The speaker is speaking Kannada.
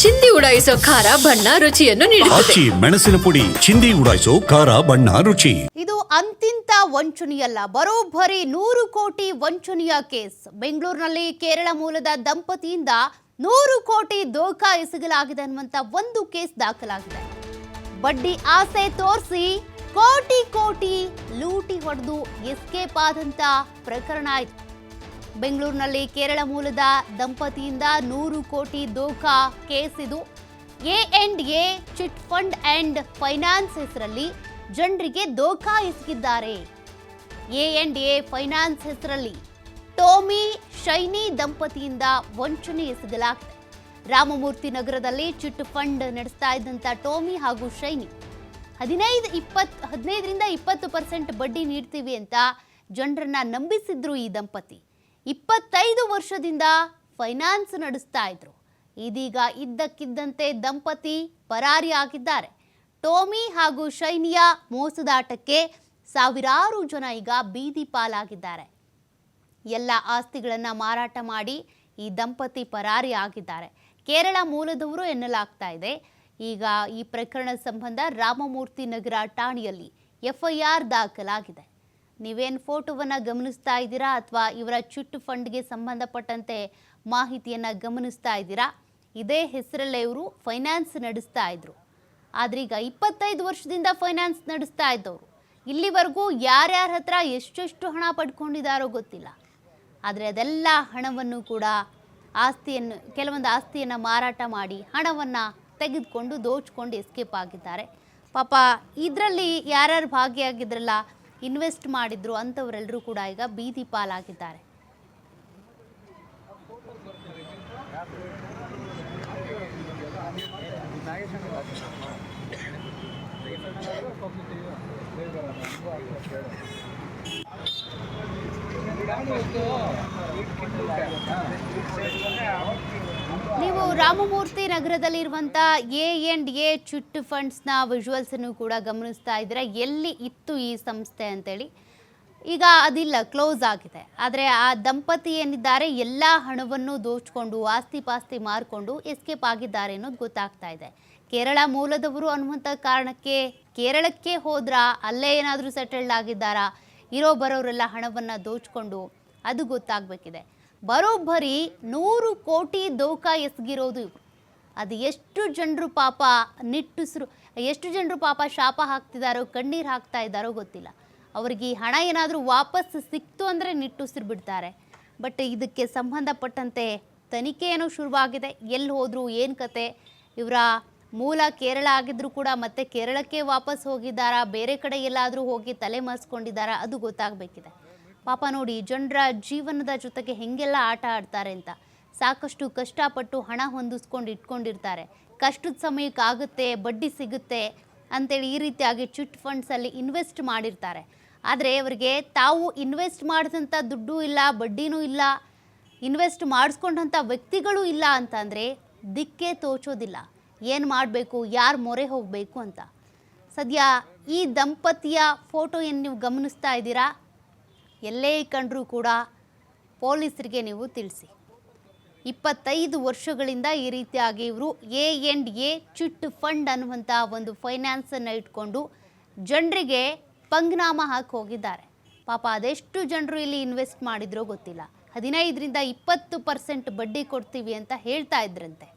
ಚಿಂದಿ ಉಡಾಯಿಸೋ ಖಾರ ಬಣ್ಣ ರುಚಿಯನ್ನು ನೀಡುತ್ತದೆ. ಮೆಣಸಿನ ಪುಡಿ ಚಿಂದಿ ಉಡಾಯಿಸೋ ಖಾರ ಬಣ್ಣ ರುಚಿ. ಇದು ಅಂತಿಂತ ವಂಚನೆಯಲ್ಲ, ಬರೋಬ್ಬರಿ 100 ಕೋಟಿ ವಂಚನೆಯ ಕೇಸ್. ಬೆಂಗಳೂರಿನಲ್ಲಿ ಕೇರಳ ಮೂಲದ ದಂಪತಿಯಿಂದ 100 ಕೋಟಿ ದೋಖಾ ಎಸಗಲಾಗಿದೆ ಅನ್ನುವಂತ ಒಂದು ಕೇಸ್ ದಾಖಲಾಗಿದೆ. ಬಡ್ಡಿ ಆಸೆ ತೋರಿಸಿ ಕೋಟಿ ಕೋಟಿ ಲೂಟಿ ಹೊಡೆದು ಎಸ್ಕೇಪ್ ಆದಂತ ಪ್ರಕರಣ ಆಯಿತು. ಬೆಂಗಳೂರಿನಲ್ಲಿ ಕೇರಳ ಮೂಲದ ದಂಪತಿಯಿಂದ 100 ಕೋಟಿ ದೋಖಾ ಕೇಸ್ ಇದು. A chit fund and finance ಹೆಸರಲ್ಲಿ ಜನರಿಗೆ ದೋಖಾ ಎಸಗಿದ್ದಾರೆ. ಎ ಫೈನಾನ್ಸ್ ಹೆಸರಲ್ಲಿ ಟೋಮಿ ಶೈನಿ ದಂಪತಿಯಿಂದ ವಂಚನೆ ಎಸಗಲಾಗಿದೆ. ರಾಮಮೂರ್ತಿ ನಗರದಲ್ಲಿ ಚಿಟ್ ಫಂಡ್ ನಡೆಸ್ತಾ ಇದ್ದಂಥ ಟೋಮಿ ಹಾಗೂ ಶೈನಿ 15-20% ಬಡ್ಡಿ ನೀಡ್ತೀವಿ ಅಂತ ಜನರನ್ನ ನಂಬಿಸಿದ್ರು. ಈ ದಂಪತಿ 25 ವರ್ಷದಿಂದ ಫೈನಾನ್ಸ್ ನಡೆಸ್ತಾ ಇದ್ರು. ಇದೀಗ ಇದ್ದಕ್ಕಿದ್ದಂತೆ ದಂಪತಿ ಪರಾರಿಯಾಗಿದ್ದಾರೆ. ಟೋಮಿ ಹಾಗೂ ಶೈನಿಯ ಮೋಸದಾಟಕ್ಕೆ ಸಾವಿರಾರು ಜನ ಈಗ ಬೀದಿ ಪಾಲಾಗಿದ್ದಾರೆ. ಎಲ್ಲ ಆಸ್ತಿಗಳನ್ನು ಮಾರಾಟ ಮಾಡಿ ಈ ದಂಪತಿ ಪರಾರಿಯಾಗಿದ್ದಾರೆ. ಕೇರಳ ಮೂಲದವರು ಎನ್ನಲಾಗ್ತಾ ಇದೆ. ಈಗ ಈ ಪ್ರಕರಣ ಸಂಬಂಧ ರಾಮಮೂರ್ತಿ ನಗರ ಠಾಣೆಯಲ್ಲಿ FIR ದಾಖಲಾಗಿದೆ. ನೀವೇನು ಫೋಟೋವನ್ನು ಗಮನಿಸ್ತಾ ಇದ್ದೀರಾ ಅಥವಾ ಇವರ ಚಿಟ್ ಫಂಡ್ಗೆ ಸಂಬಂಧಪಟ್ಟಂತೆ ಮಾಹಿತಿಯನ್ನು ಗಮನಿಸ್ತಾ ಇದ್ದೀರಾ? ಇದೇ ಹೆಸರಲ್ಲೇ ಇವರು ಫೈನಾನ್ಸ್ ನಡೆಸ್ತಾ ಇದ್ರು. ಆದರೆ ಈಗ 25 ವರ್ಷದಿಂದ ಫೈನಾನ್ಸ್ ನಡೆಸ್ತಾ ಇದ್ದವರು ಇಲ್ಲಿವರೆಗೂ ಯಾರ್ಯಾರ ಹತ್ರ ಎಷ್ಟೆಷ್ಟು ಹಣ ಪಡ್ಕೊಂಡಿದ್ದಾರೋ ಗೊತ್ತಿಲ್ಲ. ಆದರೆ ಅದೆಲ್ಲ ಹಣವನ್ನು ಕೂಡ ಕೆಲವೊಂದು ಆಸ್ತಿಯನ್ನು ಮಾರಾಟ ಮಾಡಿ ಹಣವನ್ನು ತೆಗೆದುಕೊಂಡು ದೋಚ್ಕೊಂಡು ಎಸ್ಕೇಪ್ ಆಗಿದ್ದಾರೆ. ಪಾಪ ಇದರಲ್ಲಿ ಯಾರ್ಯಾರು ಭಾಗಿಯಾಗಿದ್ರಲ್ಲ, ಇನ್ವೆಸ್ಟ್ ಮಾಡಿದ್ರು ಅಂಥವರೆಲ್ಲರೂ ಕೂಡ ಈಗ ಬೀದಿ ಪಾಲಾಗಿದ್ದಾರೆ. ನೀವು ರಾಮಮೂರ್ತಿ ನಗರದಲ್ಲಿರುವಂಥ ಎ ಚಿಟ್ ಫಂಡ್ಸ್ನ ವಿಜುವಲ್ಸನ್ನು ಕೂಡ ಗಮನಿಸ್ತಾ ಇದ್ದೀರಾ. ಎಲ್ಲಿ ಇತ್ತು ಈ ಸಂಸ್ಥೆ ಅಂತೇಳಿ ಈಗ ಅದಿಲ್ಲ, ಕ್ಲೋಸ್ ಆಗಿದೆ. ಆದರೆ ಆ ದಂಪತಿ ಏನಿದ್ದಾರೆ ಎಲ್ಲ ಹಣವನ್ನು ದೋಚ್ಕೊಂಡು ಆಸ್ತಿ ಪಾಸ್ತಿ ಮಾರಿಕೊಂಡು ಎಸ್ಕೇಪ್ ಆಗಿದ್ದಾರೆ ಅನ್ನೋದು ಗೊತ್ತಾಗ್ತಾ ಇದೆ. ಕೇರಳ ಮೂಲದವರು ಅನ್ನುವಂಥ ಕಾರಣಕ್ಕೆ ಕೇರಳಕ್ಕೆ ಹೋದ್ರಾ, ಅಲ್ಲೇ ಏನಾದರೂ ಸೆಟಲ್ಡ್ ಆಗಿದ್ದಾರಾ, ಇರೋ ಬರೋರೆಲ್ಲ ಹಣವನ್ನು ದೋಚ್ಕೊಂಡು ಅದು ಗೊತ್ತಾಗಬೇಕಿದೆ. ಬರೋಬ್ಬರಿ 100 ಕೋಟಿ ದೋಖಾ ಎಸಗಿರೋದು ಇವರು. ಅದು ಎಷ್ಟು ಜನರು ಪಾಪ ಶಾಪ ಹಾಕ್ತಿದ್ದಾರೋ, ಕಣ್ಣೀರು ಹಾಕ್ತಾ ಇದ್ದಾರೋ ಗೊತ್ತಿಲ್ಲ. ಅವ್ರಿಗೆ ಈ ಹಣ ಏನಾದರೂ ವಾಪಸ್ ಸಿಕ್ತು ಅಂದರೆ ನಿಟ್ಟುಸಿರು ಬಿಡ್ತಾರೆ. ಬಟ್ ಇದಕ್ಕೆ ಸಂಬಂಧಪಟ್ಟಂತೆ ತನಿಖೆ ಏನೋ ಶುರುವಾಗಿದೆ. ಎಲ್ಲಿ ಹೋದ್ರು, ಏನು ಕತೆ, ಇವರ ಮೂಲ ಕೇರಳ ಆಗಿದ್ರೂ ಕೂಡ ಮತ್ತೆ ಕೇರಳಕ್ಕೆ ವಾಪಸ್ ಹೋಗಿದ್ದಾರಾ, ಬೇರೆ ಕಡೆ ಎಲ್ಲಾದರೂ ಹೋಗಿ ತಲೆ ಮರೆಸ್ಕೊಂಡಿದ್ದಾರಾ, ಅದು ಗೊತ್ತಾಗಬೇಕಿದೆ. ಪಾಪ ನೋಡಿ, ಜನರ ಜೀವನದ ಜೊತೆಗೆ ಹೆಂಗೆಲ್ಲ ಆಟ ಆಡ್ತಾರೆ ಅಂತ. ಸಾಕಷ್ಟು ಕಷ್ಟಪಟ್ಟು ಹಣ ಹೊಂದಿಸ್ಕೊಂಡು ಇಟ್ಕೊಂಡಿರ್ತಾರೆ. ಕಷ್ಟದ ಸಮಯಕ್ಕಾಗುತ್ತೆ, ಬಡ್ಡಿ ಸಿಗುತ್ತೆ ಅಂತೇಳಿ ಈ ರೀತಿಯಾಗಿ ಚಿಟ್ ಫಂಡ್ಸಲ್ಲಿ ಇನ್ವೆಸ್ಟ್ ಮಾಡಿರ್ತಾರೆ. ಆದರೆ ಅವರಿಗೆ ತಾವು ಇನ್ವೆಸ್ಟ್ ಮಾಡಿದಂಥ ದುಡ್ಡು ಇಲ್ಲ, ಬಡ್ಡಿನೂ ಇಲ್ಲ, ಇನ್ವೆಸ್ಟ್ ಮಾಡಿಸ್ಕೊಂಡಂಥ ವ್ಯಕ್ತಿಗಳು ಇಲ್ಲ ಅಂತಂದರೆ ದಿಕ್ಕೇ ತೋಚೋದಿಲ್ಲ. ಏನು ಮಾಡಬೇಕು, ಯಾರು ಮೊರೆ ಹೋಗಬೇಕು ಅಂತ. ಸದ್ಯ ಈ ದಂಪತಿಯ ಫೋಟೋ ಏನು ನೀವು ಗಮನಿಸ್ತಾ ಇದ್ದೀರಾ, ಎಲ್ಲೇ ಕಂಡ್ರೂ ಕೂಡ ಪೊಲೀಸರಿಗೆ ನೀವು ತಿಳಿಸಿ. 25 ವರ್ಷಗಳಿಂದ ಈ ರೀತಿಯಾಗಿ ಇವರು ಎ ಚಿಟ್ ಫಂಡ್ ಅನ್ನುವಂಥ ಒಂದು ಫೈನಾನ್ಸನ್ನು ಇಟ್ಕೊಂಡು ಜನರಿಗೆ ಪಂಗ್ನಾಮ ಹಾಕಿ ಹೋಗಿದ್ದಾರೆ. ಪಾಪ ಅದೆಷ್ಟು ಜನರು ಇಲ್ಲಿ ಇನ್ವೆಸ್ಟ್ ಮಾಡಿದ್ರೋ ಗೊತ್ತಿಲ್ಲ. 15-20% ಬಡ್ಡಿ ಕೊಡ್ತೀವಿ ಅಂತ ಹೇಳ್ತಾ ಇದ್ರಂತೆ.